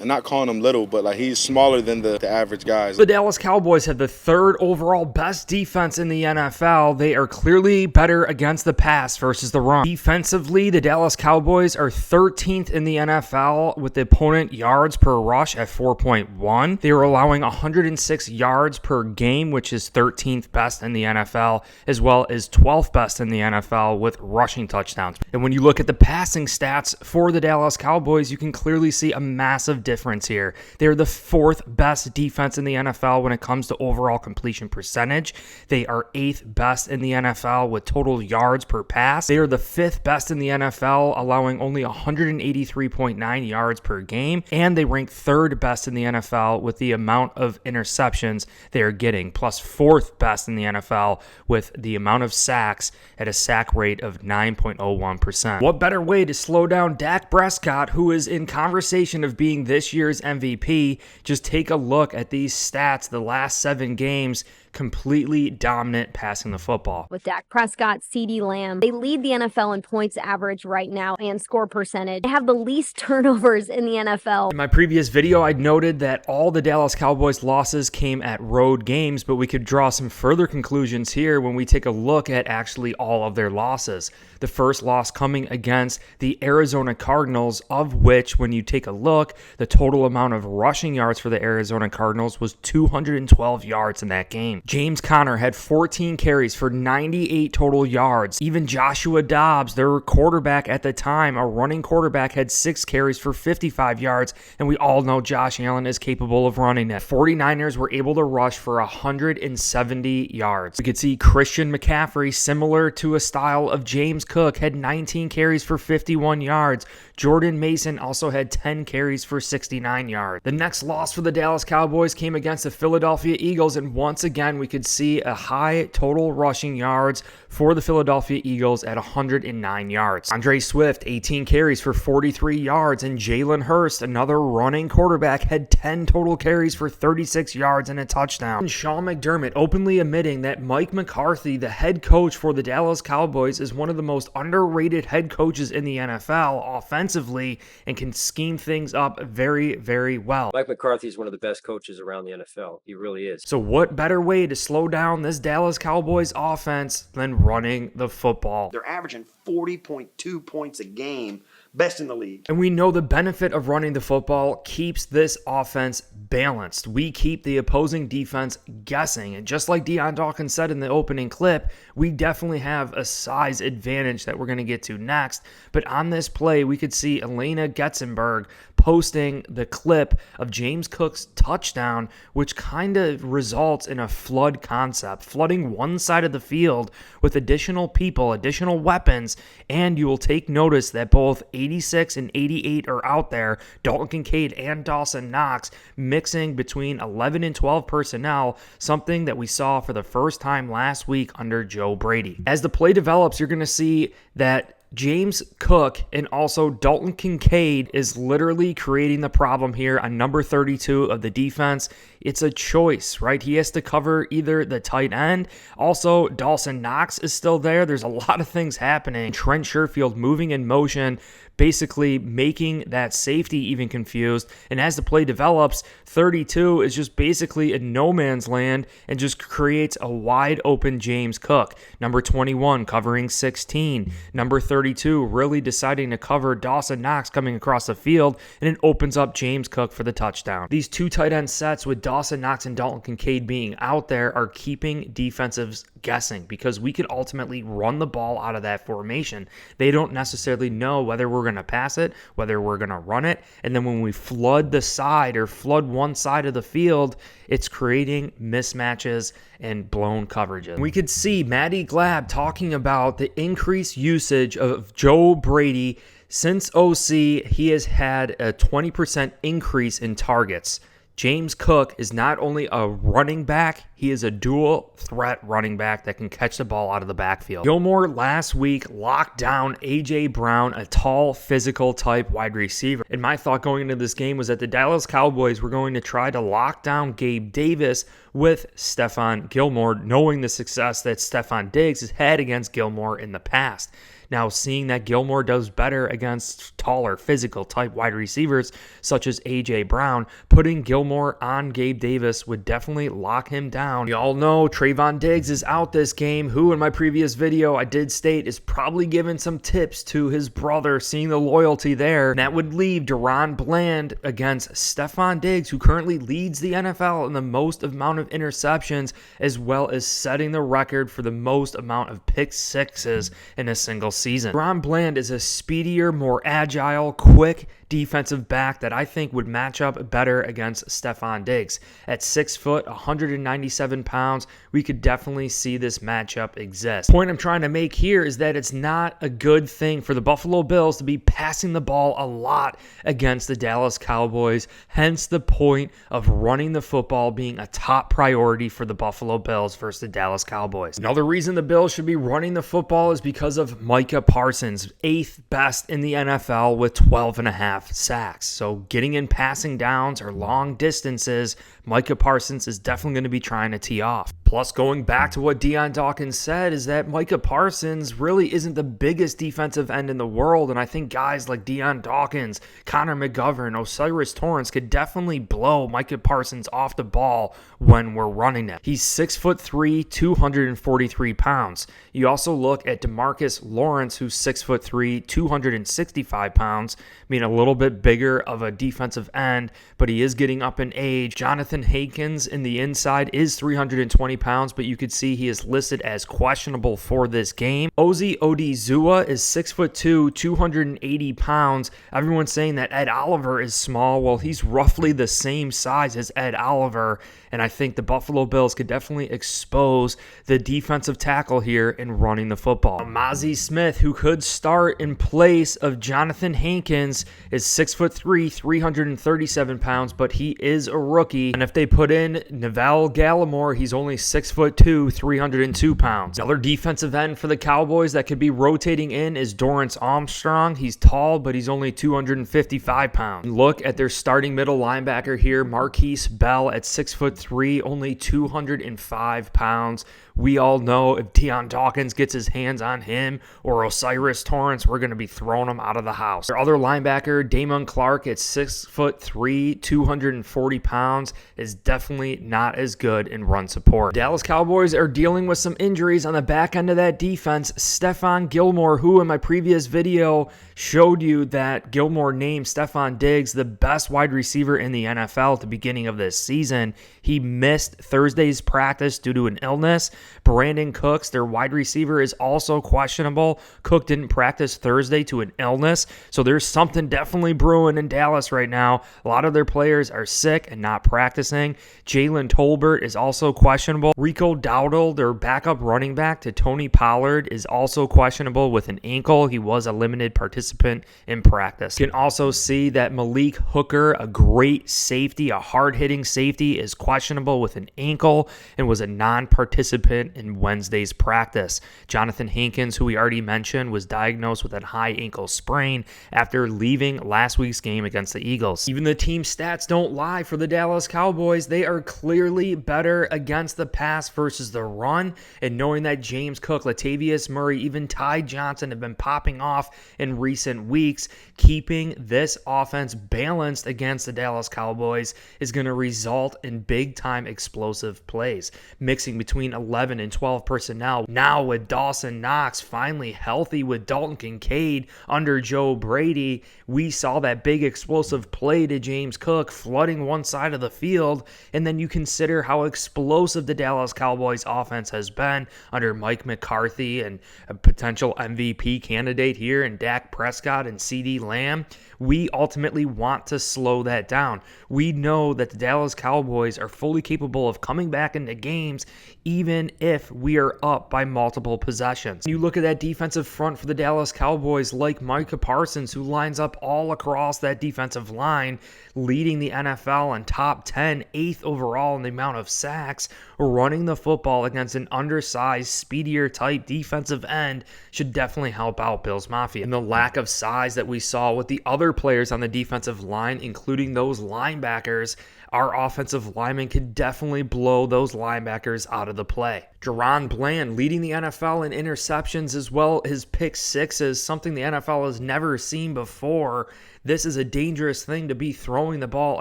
and not calling him little, but like he's smaller than the average guys. The Dallas Cowboys have the third overall best defense in the NFL. They are clearly better against the pass versus the run. Defensively, the Dallas Cowboys are 13th in the NFL with the opponent yards per rush at 4.1. They are allowing 106 yards per game, which is 13th best in the NFL, as well as 12th best in the NFL with rushing touchdowns. And when you look at the passing stats for the Dallas Cowboys, you can clearly see a massive difference here. They're the fourth best defense in the NFL when it comes to overall completion percentage. They are 8th best in the NFL with total yards per pass. They are the 5th best in the NFL, allowing only 183.9 yards per game. And they rank 3rd best in the NFL with the amount of interceptions they are getting, plus 4th best in the NFL with the amount of sacks at a sack rate of 9.01%. What better way to slow down Dak Prescott, who is in conversation of being this year's MVP? Just take a look at these stats. The last 7 games, completely dominant passing the football. With Dak Prescott, CeeDee Lamb, they lead the NFL in points average right now and score percentage. They have the least turnovers in the NFL. In my previous video, I noted that all the Dallas Cowboys losses came at road games, but we could draw some further conclusions here when we take a look at actually all of their losses. The first loss coming against the Arizona Cardinals, of which, when you take a look, the total amount of rushing yards for the Arizona Cardinals was 212 yards in that game. James Conner had 14 carries for 98 total yards. Even Joshua Dobbs, their quarterback at the time, a running quarterback, had 6 carries for 55 yards, and we all know Josh Allen is capable of running it. 49ers were able to rush for 170 yards. We could see Christian McCaffrey, similar to a style of James Cook, had 19 carries for 51 yards. Jordan Mason also had 10 carries for 69 yards. The next loss for the Dallas Cowboys came against the Philadelphia Eagles, and once again, we could see a high total rushing yards for the Philadelphia Eagles at 109 yards. Andre Swift, 18 carries for 43 yards, and Jalen Hurst, another running quarterback, had 10 total carries for 36 yards and a touchdown. And Sean McDermott openly admitting that Mike McCarthy, the head coach for the Dallas Cowboys, is one of the most underrated head coaches in the NFL offensively and can scheme things up very, very well. Mike McCarthy is one of the best coaches around the NFL. He really is. So what better way to slow down this Dallas Cowboys offense than running the football? They're averaging 40.2 points a game, best in the league. And we know the benefit of running the football keeps this offense balanced. We keep the opposing defense guessing. And just like Dion Dawkins said in the opening clip, we definitely have a size advantage that we're going to get to next. But on this play, we could see Elena Getzenberg posting the clip of James Cook's touchdown, which kind of results in a flood concept, flooding one side of the field with additional people, additional weapons, and you will take notice that both 86 and 88 are out there, Dalton Kincaid and Dawson Knox, mixing between 11 and 12 personnel, something that we saw for the first time last week under Joe Brady. As the play develops, you're going to see that James Cook and also Dalton Kincaid is literally creating the problem here on number 32 of the defense. It's a choice, right? He has to cover either the tight end. Also, Dawson Knox is still there. There's a lot of things happening. Trent Sherfield moving in motion, basically making that safety even confused. And as the play develops, 32 is just basically in no man's land and just creates a wide open James Cook. Number 21 covering 16. Number 32 really deciding to cover Dawson Knox coming across the field, and it opens up James Cook for the touchdown. These 2 tight end sets with Dawson Knox and Dalton Kincaid being out there are keeping defensives guessing because we could ultimately run the ball out of that formation. They don't necessarily know whether we're going to pass it, whether we're going to run it, and then when we flood the side or flood one side of the field, it's creating mismatches and blown coverages. We could see Matty Glab talking about the increased usage of Joe Brady. Since OC, he has had a 20% increase in targets. James Cook is not only a running back, He is a dual threat running back that can catch the ball out of the backfield. Gilmore last week locked down A.J. Brown, a tall, physical type wide receiver. And my thought going into this game was that the Dallas Cowboys were going to try to lock down Gabe Davis with Stephon Gilmore, knowing the success that Stephon Diggs has had against Gilmore in the past. Now, seeing that Gilmore does better against taller, physical type wide receivers such as A.J. Brown, putting Gilmore on Gabe Davis would definitely lock him down. You all know Trayvon Diggs is out this game, who in my previous video I did state is probably giving some tips to his brother, seeing the loyalty there. And that would leave DaRon Bland against Stephon Diggs, who currently leads the NFL in the most amount of interceptions, as well as setting the record for the most amount of pick sixes in a single season. DaRon Bland is a speedier, more agile, quick defensive back that I think would match up better against Stephon Diggs. At 6 foot, 197 pounds, we could definitely see this matchup exist. The point I'm trying to make here is that it's not a good thing for the Buffalo Bills to be passing the ball a lot against the Dallas Cowboys, hence the point of running the football being a top priority for the Buffalo Bills versus the Dallas Cowboys. Another reason the Bills should be running the football is because of Micah Parsons, 8th best in the NFL with 12.5 sacks. So getting in passing downs or long distances, Micah Parsons is definitely going to be trying to tee off. Plus, going back to what Dion Dawkins said, is that Micah Parsons really isn't the biggest defensive end in the world, and I think guys like Dion Dawkins, Connor McGovern, Osiris Torrance could definitely blow Micah Parsons off the ball when we're running it. He's 6'3", 243 pounds. You also look at DeMarcus Lawrence, who's 6'3", 265 pounds, being a little bit bigger of a defensive end, but he is getting up in age. Jonathan Hankins in the inside is 320 pounds, but you could see he is listed as questionable for this game. Ozi Odizua is 6'2", 280 pounds. Everyone's saying that Ed Oliver is small. Well, he's roughly the same size as Ed Oliver, and I think the Buffalo Bills could definitely expose the defensive tackle here in running the football. Mazi Smith, who could start in place of Jonathan Hankins, is 6'3", 337 pounds, but he is a rookie. And if they put in Neville Gallimore, he's only 6'2", 302 pounds. Another defensive end for the Cowboys that could be rotating in is Dorrance Armstrong. He's tall, but he's only 255 pounds. Look at their starting middle linebacker here, Marquise Bell at 6'3", only 205 pounds. We all know if Dion Dawkins gets his hands on him or Osiris Torrance, we're going to be throwing him out of the house. Their other linebacker, Damon Clark, at 6'3", 240 pounds, is definitely not as good in run support. Dallas Cowboys are dealing with some injuries on the back end of that defense. Stephon Gilmore, who in my previous video showed you that Gilmore named Stephon Diggs the best wide receiver in the NFL at the beginning of this season. He missed Thursday's practice due to an illness. Brandon Cooks, their wide receiver, is also questionable. Cook didn't practice Thursday to an illness, so there's something definitely brewing in Dallas right now. A lot of their players are sick and not practicing. Jalen Tolbert is also questionable. Rico Dowdle, their backup running back to Tony Pollard, is also questionable with an ankle. He was a limited participant in practice. You can also see that Malik Hooker, a great safety, a hard-hitting safety, is questionable with an ankle and was a non-participant in Wednesday's practice. Jonathan Hankins, who we already mentioned, was diagnosed with a high ankle sprain after leaving last week's game against the Eagles. Even the team stats don't lie for the Dallas Cowboys. They are clearly better against the pass versus the run, and knowing that James Cook, Latavius Murray, even Ty Johnson have been popping off in recent weeks, keeping this offense balanced against the Dallas Cowboys is going to result in big-time explosive plays. Mixing between 11 and 12 personnel. Now with Dawson Knox finally healthy with Dalton Kincaid under Joe Brady, we saw that big explosive play to James Cook flooding one side of the field, and then you consider how explosive the Dallas Cowboys offense has been under Mike McCarthy and a potential MVP candidate here in Dak Prescott and CeeDee Lamb. we ultimately want to slow that down. We know that the Dallas Cowboys are fully capable of coming back into games even if we are up by multiple possessions. You look at that defensive front for the Dallas Cowboys, like Micah Parsons, who lines up all across that defensive line, leading the NFL in top 10, 8th overall in the amount of sacks. Running the football against an undersized, speedier type defensive end should definitely help out Bills Mafia. And the lack of size that we saw with the other players on the defensive line, including those linebackers, our offensive linemen could definitely blow those linebackers out of the play. Jerron Bland leading the NFL in interceptions as well as pick sixes, something the NFL has never seen before. This is a dangerous thing to be throwing the ball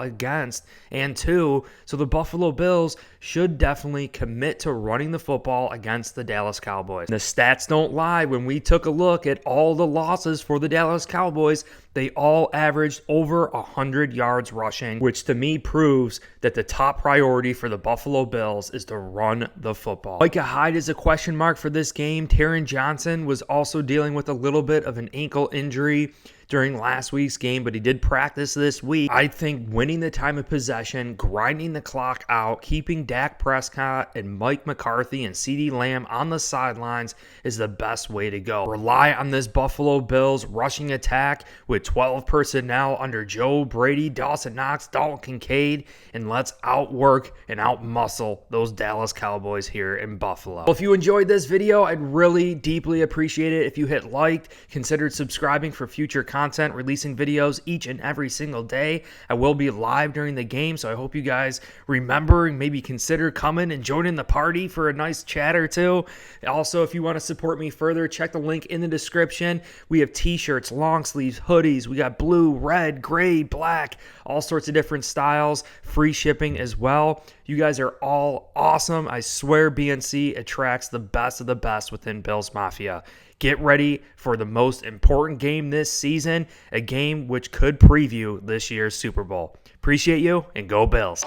against. And two, so the Buffalo Bills should definitely commit to running the football against the Dallas Cowboys. The stats don't lie. When we took a look at all the losses for the Dallas Cowboys, they all averaged over 100 yards rushing, which to me proves that the top priority for the Buffalo Bills is to run the football. Micah Hyde is a question mark for this game. Taron Johnson was also dealing with a little bit of an ankle injury during last week's game, but he did practice this week. I think winning the time of possession, grinding the clock out, keeping Dak Prescott and Mike McCarthy and CeeDee Lamb on the sidelines is the best way to go. Rely on this Buffalo Bills rushing attack with 12 personnel under Joe Brady, Dawson Knox, Dalton Kincaid, and let's outwork and outmuscle those Dallas Cowboys here in Buffalo. Well, if you enjoyed this video, I'd really deeply appreciate it if you hit like, considered subscribing for future content, releasing videos each and every single day. I will be live during the game, so I hope you guys remember and maybe consider coming and joining the party for a nice chat or two. Also, if you want to support me further, check the link in the description. We have t-shirts, long sleeves, hoodies. We got blue, red, gray, black, all sorts of different styles, free shipping as well. You guys are all awesome. I swear BNC attracts the best of the best within Bills Mafia. Get ready for the most important game this season, a game which could preview this year's Super Bowl. Appreciate you, and go Bills.